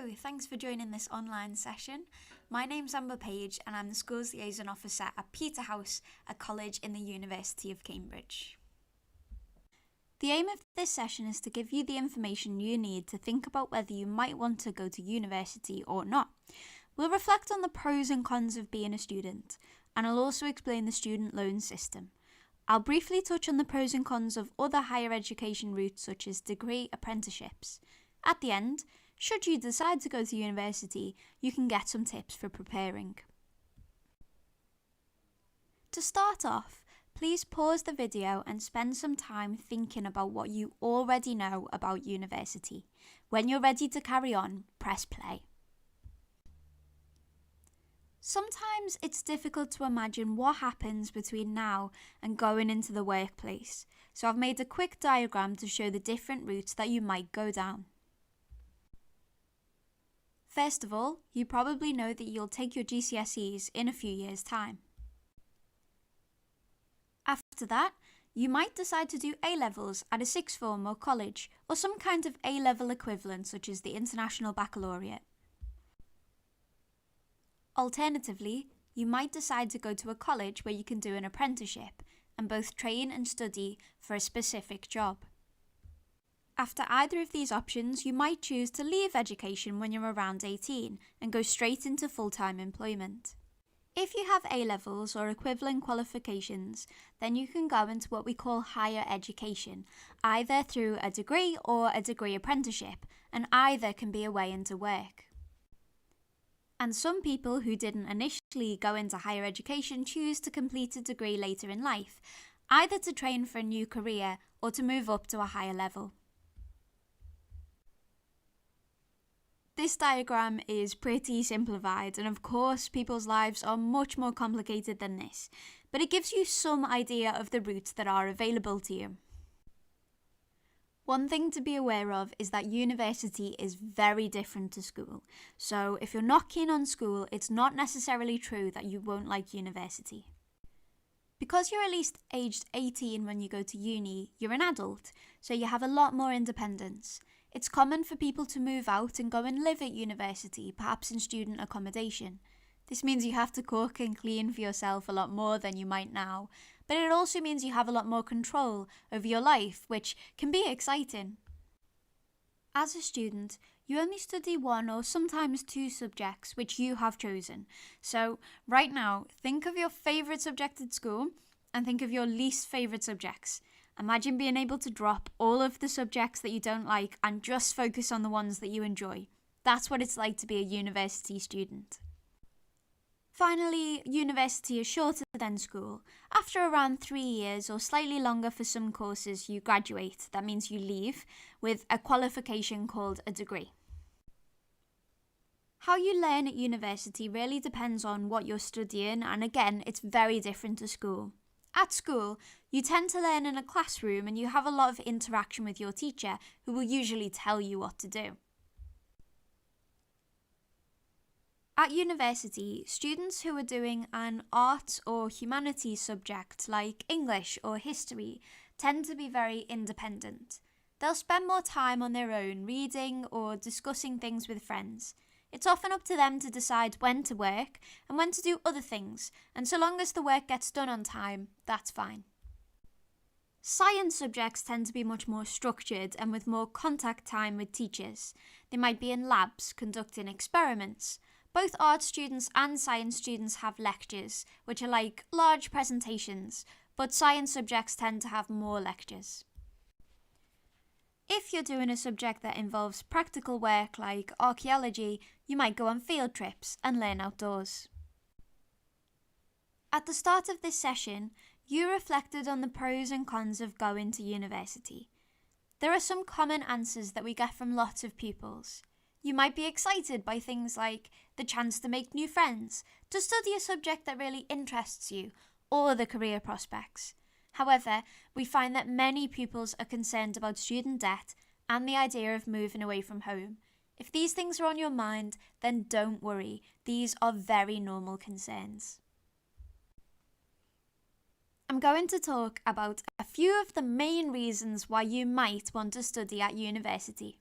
Hello, thanks for joining this online session. My name's Amber Page and I'm the Schools Liaison Officer at Peterhouse, a college in the University of Cambridge. The aim of this session is to give you the information you need to think about whether you might want to go to university or not. We'll reflect on the pros and cons of being a student, and I'll also explain the student loan system. I'll briefly touch on the pros and cons of other higher education routes such as degree apprenticeships. At the end, should you decide to go to university, you can get some tips for preparing. To start off, please pause the video and spend some time thinking about what you already know about university. When you're ready to carry on, press play. Sometimes it's difficult to imagine what happens between now and going into the workplace, so I've made a quick diagram to show the different routes that you might go down. First of all, you probably know that you'll take your GCSEs in a few years' time. After that, you might decide to do A-levels at a sixth form or college, or some kind of A-level equivalent such as the International Baccalaureate. Alternatively, you might decide to go to a college where you can do an apprenticeship and both train and study for a specific job. After either of these options, you might choose to leave education when you're around 18 and go straight into full-time employment. If you have A-levels or equivalent qualifications, then you can go into what we call higher education, either through a degree or a degree apprenticeship, and either can be a way into work. And some people who didn't initially go into higher education choose to complete a degree later in life, either to train for a new career or to move up to a higher level. This diagram is pretty simplified, and of course people's lives are much more complicated than this, but it gives you some idea of the routes that are available to you. One thing to be aware of is that university is very different to school, so if you're not keen on school, it's not necessarily true that you won't like university. Because you're at least aged 18 when you go to uni, you're an adult, so you have a lot more independence. It's common for people to move out and go and live at university, perhaps in student accommodation. This means you have to cook and clean for yourself a lot more than you might now, but it also means you have a lot more control over your life, which can be exciting. As a student, you only study one or sometimes two subjects which you have chosen. So right now, think of your favourite subject at school and think of your least favourite subjects. Imagine being able to drop all of the subjects that you don't like and just focus on the ones that you enjoy. That's what it's like to be a university student. Finally, university is shorter than school. After around 3 years or slightly longer for some courses, you graduate. That means you leave with a qualification called a degree. How you learn at university really depends on what you're studying, and again, it's very different to school. At school, you tend to learn in a classroom and you have a lot of interaction with your teacher, who will usually tell you what to do. At university, students who are doing an arts or humanities subject like English or history tend to be very independent. They'll spend more time on their own reading or discussing things with friends. It's often up to them to decide when to work and when to do other things, and so long as the work gets done on time, that's fine. Science subjects tend to be much more structured and with more contact time with teachers. They might be in labs, conducting experiments. Both art students and science students have lectures, which are like large presentations, but science subjects tend to have more lectures. If you're doing a subject that involves practical work like archaeology, you might go on field trips and learn outdoors. At the start of this session, you reflected on the pros and cons of going to university. There are some common answers that we get from lots of pupils. You might be excited by things like the chance to make new friends, to study a subject that really interests you, or the career prospects. However, we find that many pupils are concerned about student debt and the idea of moving away from home. If these things are on your mind, then don't worry. These are very normal concerns. I'm going to talk about a few of the main reasons why you might want to study at university.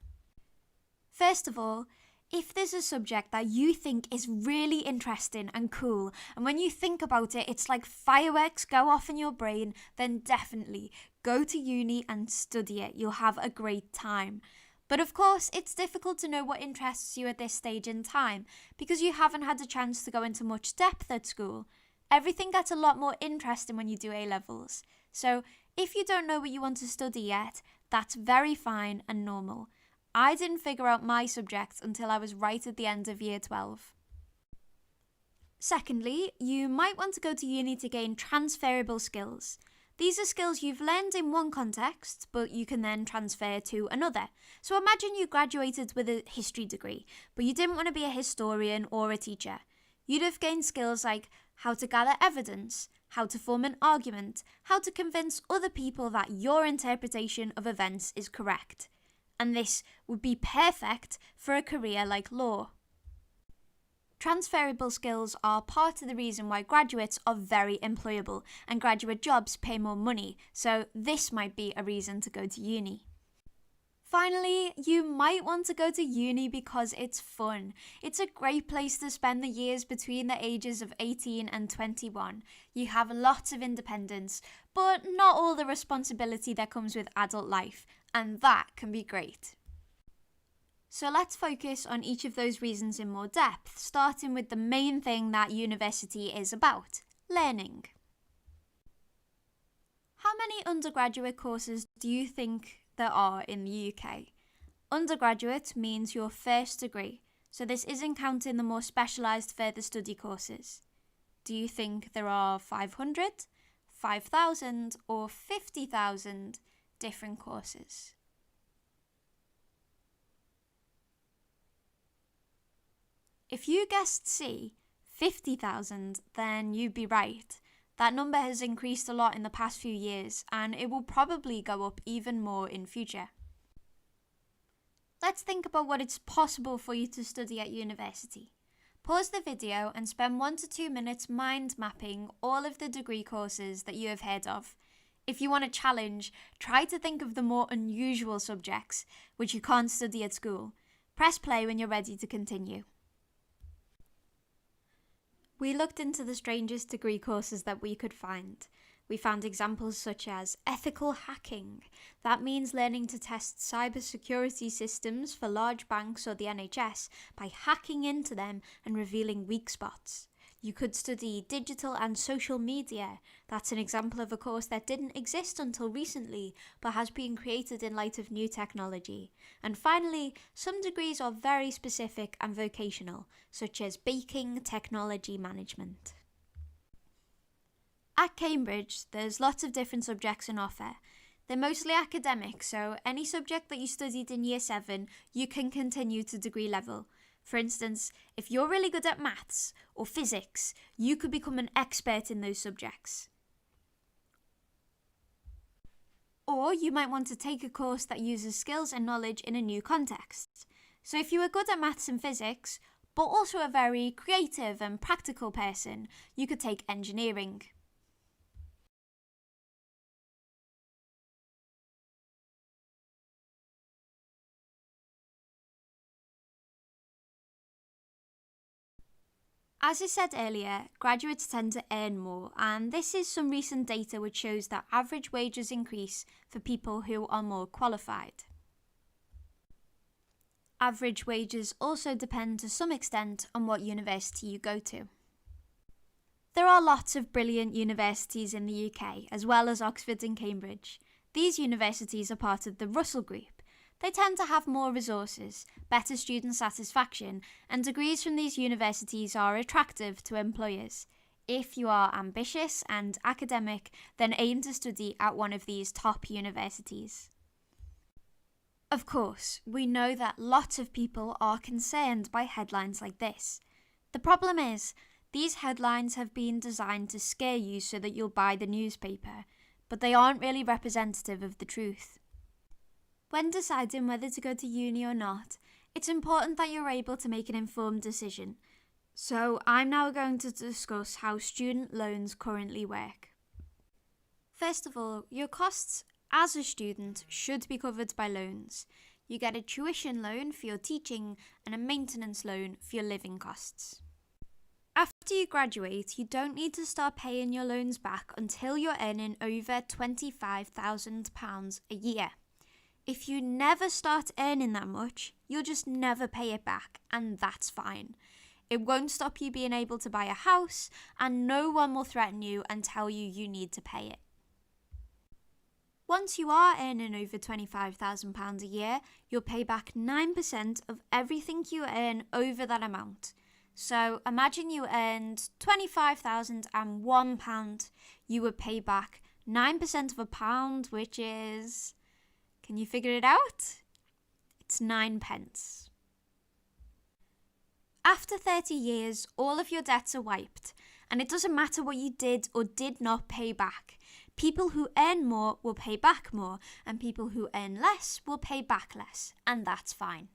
First of all, If there's a subject that you think is really interesting and cool, and when you think about it, it's like fireworks go off in your brain, then definitely go to uni and study it. You'll have a great time. But of course, it's difficult to know what interests you at this stage in time because you haven't had a chance to go into much depth at school. Everything gets a lot more interesting when you do A-levels. So if you don't know what you want to study yet, that's very fine and normal. I didn't figure out my subjects until I was right at the end of year 12. Secondly, you might want to go to uni to gain transferable skills. These are skills you've learned in one context, but you can then transfer to another. So imagine you graduated with a history degree, but you didn't want to be a historian or a teacher. You'd have gained skills like how to gather evidence, how to form an argument, how to convince other people that your interpretation of events is correct. And this would be perfect for a career like law. Transferable skills are part of the reason why graduates are very employable and graduate jobs pay more money, so this might be a reason to go to uni. Finally, you might want to go to uni because it's fun. It's a great place to spend the years between the ages of 18 and 21. You have lots of independence, but not all the responsibility that comes with adult life, and that can be great. So let's focus on each of those reasons in more depth, starting with the main thing that university is about: learning. How many undergraduate courses do you think there are in the UK? Undergraduate means your first degree, so this isn't counting the more specialised further study courses. Do you think there are 500, 5,000 or 50,000 different courses? If you guessed C, 50,000, then you'd be right. That number has increased a lot in the past few years, and it will probably go up even more in future. Let's think about what it's possible for you to study at university. Pause the video and spend 1 to 2 minutes mind mapping all of the degree courses that you have heard of. If you want a challenge, try to think of the more unusual subjects, which you can't study at school. Press play when you're ready to continue. We looked into the strangest degree courses that we could find. We found examples such as ethical hacking. That means learning to test cybersecurity systems for large banks or the NHS by hacking into them and revealing weak spots. You could study digital and social media. That's an example of a course that didn't exist until recently, but has been created in light of new technology. And finally, some degrees are very specific and vocational, such as baking technology management. At Cambridge, there's lots of different subjects on offer. They're mostly academic, so any subject that you studied in Year 7, you can continue to degree level. For instance, if you're really good at maths or physics, you could become an expert in those subjects. Or you might want to take a course that uses skills and knowledge in a new context. So if you are good at maths and physics, but also a very creative and practical person, you could take engineering. As I said earlier, graduates tend to earn more, and this is some recent data which shows that average wages increase for people who are more qualified. Average wages also depend to some extent on what university you go to. There are lots of brilliant universities in the UK, as well as Oxford and Cambridge. These universities are part of the Russell Group. They tend to have more resources, better student satisfaction, and degrees from these universities are attractive to employers. If you are ambitious and academic, then aim to study at one of these top universities. Of course, we know that lots of people are concerned by headlines like this. The problem is, these headlines have been designed to scare you so that you'll buy the newspaper, but they aren't really representative of the truth. When deciding whether to go to uni or not, it's important that you're able to make an informed decision. So I'm now going to discuss how student loans currently work. First of all, your costs as a student should be covered by loans. You get a tuition loan for your teaching and a maintenance loan for your living costs. After you graduate, you don't need to start paying your loans back until you're earning over £25,000 a year. If you never start earning that much, you'll just never pay it back, and that's fine. It won't stop you being able to buy a house, and no one will threaten you and tell you need to pay it. Once you are earning over £25,000 a year, you'll pay back 9% of everything you earn over that amount. So imagine you earned £25,001. You would pay back 9% of a pound, which is... Can you figure it out? It's 9 pence. After 30 years, all of your debts are wiped, and it doesn't matter what you did or did not pay back. People who earn more will pay back more, and people who earn less will pay back less, and that's fine.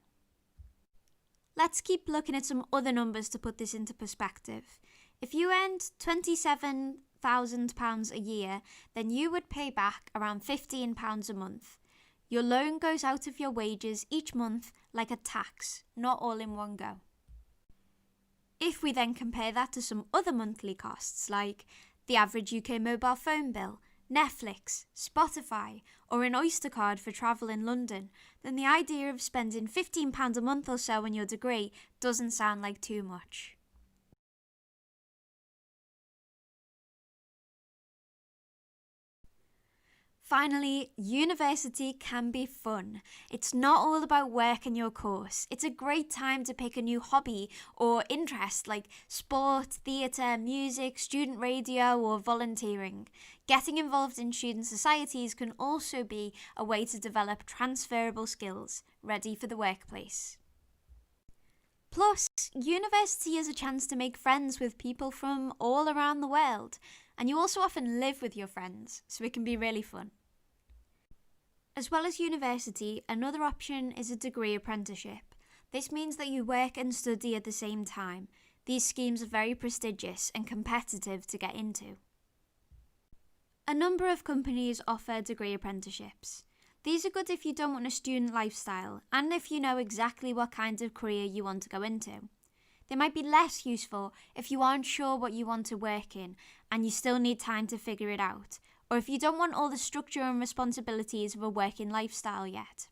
Let's keep looking at some other numbers to put this into perspective. If you earned £27,000 a year, then you would pay back around £15 a month. Your loan goes out of your wages each month like a tax, not all in one go. If we then compare that to some other monthly costs like the average UK mobile phone bill, Netflix, Spotify, or an Oyster card for travel in London, then the idea of spending £15 a month or so on your degree doesn't sound like too much. Finally, university can be fun. It's not all about work and your course. It's a great time to pick a new hobby or interest like sport, theatre, music, student radio, or volunteering. Getting involved in student societies can also be a way to develop transferable skills, ready for the workplace. Plus, university is a chance to make friends with people from all around the world, and you also often live with your friends, so it can be really fun. As well as university, another option is a degree apprenticeship. This means that you work and study at the same time. These schemes are very prestigious and competitive to get into. A number of companies offer degree apprenticeships. These are good if you don't want a student lifestyle and if you know exactly what kind of career you want to go into. They might be less useful if you aren't sure what you want to work in and you still need time to figure it out, or if you don't want all the structure and responsibilities of a working lifestyle yet.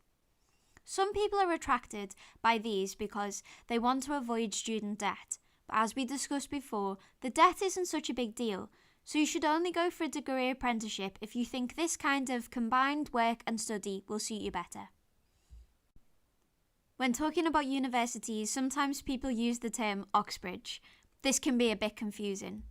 Some people are attracted by these because they want to avoid student debt, but as we discussed before, the debt isn't such a big deal, so you should only go for a degree apprenticeship if you think this kind of combined work and study will suit you better. When talking about universities, sometimes people use the term Oxbridge. This can be a bit confusing.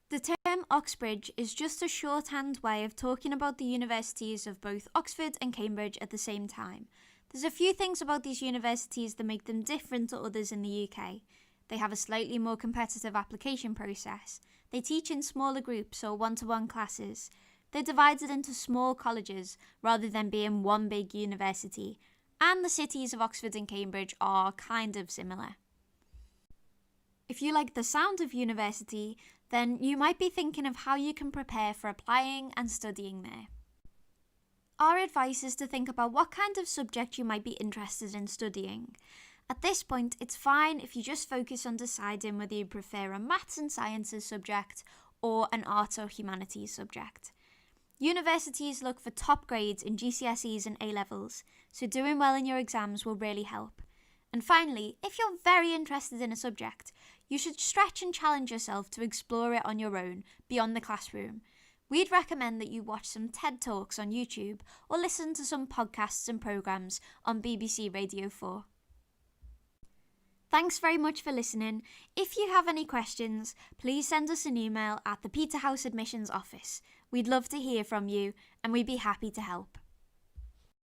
The term Oxbridge is just a shorthand way of talking about the universities of both Oxford and Cambridge at the same time. There's a few things about these universities that make them different to others in the UK. They have a slightly more competitive application process. They teach in smaller groups or one-to-one classes. They're divided into small colleges rather than being one big university. And the cities of Oxford and Cambridge are kind of similar. If you like the sound of university, then you might be thinking of how you can prepare for applying and studying there. Our advice is to think about what kind of subject you might be interested in studying. At this point, it's fine if you just focus on deciding whether you prefer a maths and sciences subject or an arts or humanities subject. Universities look for top grades in GCSEs and A-levels, so doing well in your exams will really help. And finally, if you're very interested in a subject, you should stretch and challenge yourself to explore it on your own, beyond the classroom. We'd recommend that you watch some TED Talks on YouTube or listen to some podcasts and programmes on BBC Radio 4. Thanks very much for listening. If you have any questions, please send us an email at the Peterhouse Admissions Office. We'd love to hear from you and we'd be happy to help.